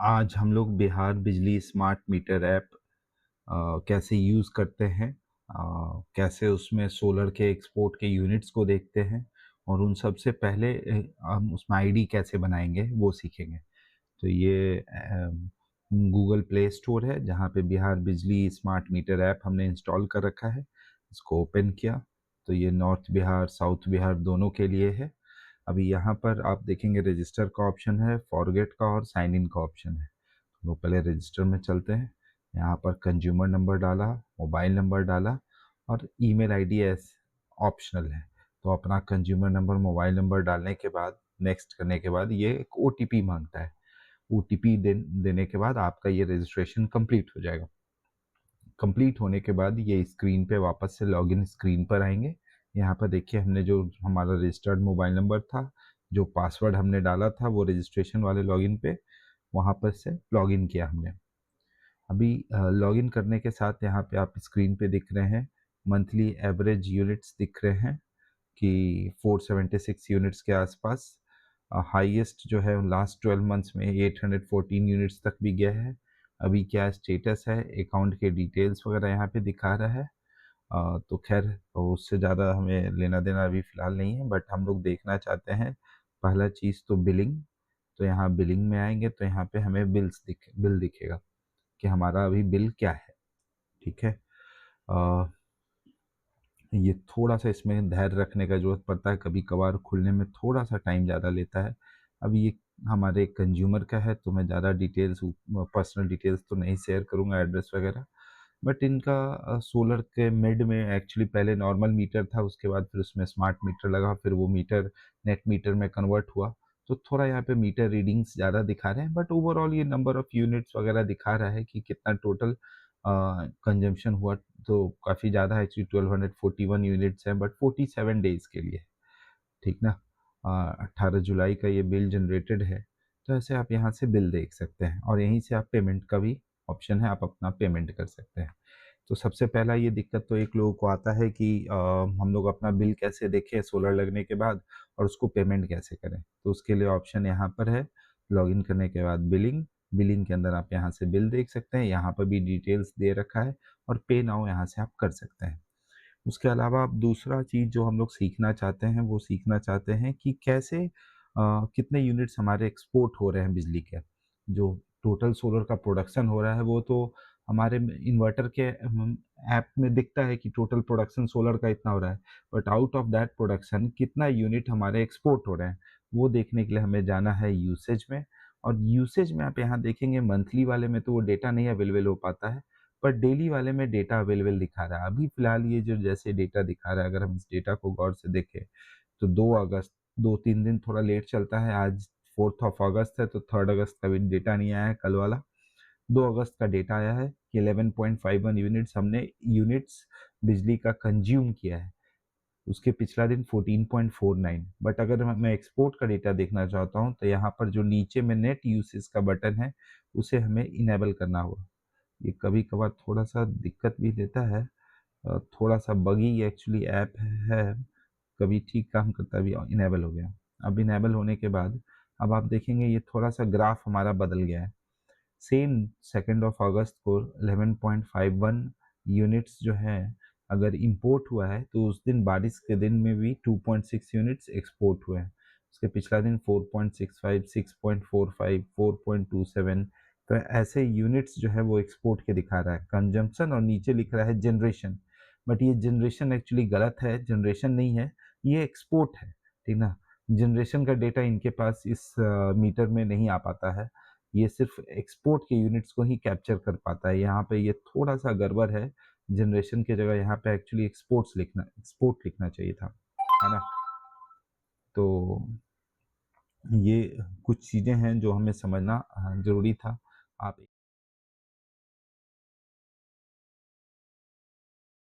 आज हम लोग बिहार बिजली स्मार्ट मीटर ऐप कैसे यूज़ करते हैं, कैसे उसमें सोलर के एक्सपोर्ट के यूनिट्स को देखते हैं और उन सब से पहले हम उसमें आईडी कैसे बनाएंगे वो सीखेंगे। तो ये गूगल प्ले स्टोर है जहाँ पे बिहार बिजली स्मार्ट मीटर ऐप हमने इंस्टॉल कर रखा है। इसको ओपन किया तो ये नॉर्थ बिहार साउथ बिहार दोनों के लिए है। अभी यहाँ पर आप देखेंगे रजिस्टर का ऑप्शन है, फॉरगेट का और साइन इन का ऑप्शन है। तो पहले रजिस्टर में चलते हैं। यहाँ पर कंज्यूमर नंबर डाला, मोबाइल नंबर डाला और ईमेल आईडी एस ऑप्शनल है। तो अपना कंज्यूमर नंबर मोबाइल नंबर डालने के बाद नेक्स्ट करने के बाद ये एक ओटीपी मांगता है। ओटीपी देने के बाद आपका ये रजिस्ट्रेशन कंप्लीट हो जाएगा। कंप्लीट होने के बाद ये स्क्रीन पे वापस से लॉगिन स्क्रीन पर आएंगे। यहाँ पर देखिए हमने जो हमारा रजिस्टर्ड मोबाइल नंबर था, जो पासवर्ड हमने डाला था वो रजिस्ट्रेशन वाले लॉगिन पे, वहाँ पर से लॉगिन किया हमने। अभी लॉगिन करने के साथ यहाँ पे आप स्क्रीन पे दिख रहे हैं मंथली एवरेज यूनिट्स दिख रहे हैं कि 476 यूनिट्स के आसपास। हाईएस्ट जो है लास्ट 12 मंथ्स में 814 यूनिट्स तक भी गया है। अभी क्या स्टेटस है, अकाउंट के डिटेल्स वगैरह यहाँ पे दिखा रहा है। तो खैर उससे ज़्यादा हमें लेना देना अभी फ़िलहाल नहीं है, बट हम लोग देखना चाहते हैं पहला चीज़ तो बिलिंग। तो यहाँ बिलिंग में आएंगे तो यहाँ पे हमें बिल दिखेगा कि हमारा अभी बिल क्या है। ठीक है, ये थोड़ा सा इसमें धैर्य रखने का ज़रूरत पड़ता है, कभी कभार खुलने में थोड़ा सा टाइम ज़्यादा लेता है। अब ये हमारे कंज्यूमर का है तो मैं ज़्यादा डिटेल्स पर्सनल डिटेल्स तो नहीं शेयर करूँगा, एड्रेस वगैरह। बट इनका सोलर के मिड में एक्चुअली पहले नॉर्मल मीटर था, उसके बाद फिर उसमें स्मार्ट मीटर लगा, फिर वो मीटर नेट मीटर में कन्वर्ट हुआ। तो थोड़ा यहाँ पे मीटर रीडिंग्स ज़्यादा दिखा रहे हैं, बट ओवरऑल ये नंबर ऑफ यूनिट्स वगैरह दिखा रहा है कि कितना टोटल कंजम्पशन हुआ। तो काफ़ी ज़्यादा है एक्चुअली, 1241 यूनिट्स हैं, बट 47 डेज़ के लिए, ठीक ना। 18 जुलाई का ये बिल जनरेटेड है। तो ऐसे आप यहाँ से बिल देख सकते हैं और यहीं से आप पेमेंट का भी ऑप्शन है, आप अपना पेमेंट कर सकते हैं। तो सबसे पहला ये दिक्कत तो एक लोगों को आता है कि हम लोग अपना बिल कैसे देखें सोलर लगने के बाद और उसको पेमेंट कैसे करें। तो उसके लिए ऑप्शन यहाँ पर है, लॉगिन करने के बाद बिलिंग। बिलिंग के अंदर आप यहाँ से बिल देख सकते हैं, यहाँ पर भी डिटेल्स दे रखा है और पे नाउ यहाँ से आप कर सकते हैं। उसके अलावा आप दूसरा चीज़ जो हम लोग सीखना चाहते हैं वो सीखना चाहते हैं कि कैसे कितने यूनिट्स हमारे एक्सपोर्ट हो रहे हैं बिजली के। जो टोटल सोलर का प्रोडक्शन हो रहा है वो तो हमारे इन्वर्टर के ऐप में दिखता है कि टोटल प्रोडक्शन सोलर का इतना हो रहा है, but out of that production कितना यूनिट हमारे एक्सपोर्ट हो रहे हैं वो देखने के लिए हमें जाना है यूसेज में। और यूसेज में आप यहाँ देखेंगे मंथली वाले में तो वो डेटा नहीं अवेलेबल हो पाता है, पर डेली वाले में डेटा अवेलेबल दिखा रहा है। अभी फ़िलहाल ये जो जैसे डेटा दिखा रहा है, अगर हम इस डेटा को गौर से देखें तो 2 अगस्त, 2-3 दिन थोड़ा लेट चलता है। आज 4th ऑफ अगस्त है तो 3rd अगस्त का भी डेटा नहीं आया है कल वाला। 2 अगस्त का डेटा आया है कि 11.51 यूनिट्स हमने यूनिट्स बिजली का कंज़्यूम किया है। उसके पिछला दिन 14.49। बट अगर मैं एक्सपोर्ट का डेटा देखना चाहता हूँ तो यहाँ पर जो नीचे में नेट यूसेज का बटन है उसे हमें इनेबल करना होगा। ये कभी-कभार थोड़ा-सा दिक्कत भी देता है। थोड़ा-सा बगी एक्चुअली ऐप है, कभी ठीक काम करता है, अभी इनेबल हो गया। अब इनेबल होने के बाद अब आप देखेंगे ये थोड़ा-सा ग्राफ हमारा बदल गया है। सेम 2nd ऑफ अगस्त को 11.51 यूनिट्स जो है अगर इंपोर्ट हुआ है तो उस दिन बारिश के दिन में भी 2.6 यूनिट्स एक्सपोर्ट हुए हैं। उसके पिछला दिन 4.65, 6.45, 4.27। तो ऐसे यूनिट्स जो है वो एक्सपोर्ट के दिखा रहा है कंजम्पशन, और नीचे लिख रहा है जनरेशन। बट ये जनरेशन एक्चुअली गलत है, जनरेशन नहीं है, ये एक्सपोर्ट है, ठीक ना। जनरेशन का डेटा इनके पास इस मीटर में नहीं आ पाता है, ये सिर्फ एक्सपोर्ट के यूनिट्स को ही कैप्चर कर पाता है। यहाँ पे ये थोड़ा-सा गड़बड़ है, जनरेशन की जगह यहाँ पे एक्चुअली एक्सपोर्ट लिखना चाहिए था, है ना? तो ये कुछ चीज़ें हैं जो हमें समझना ज़रूरी था। आप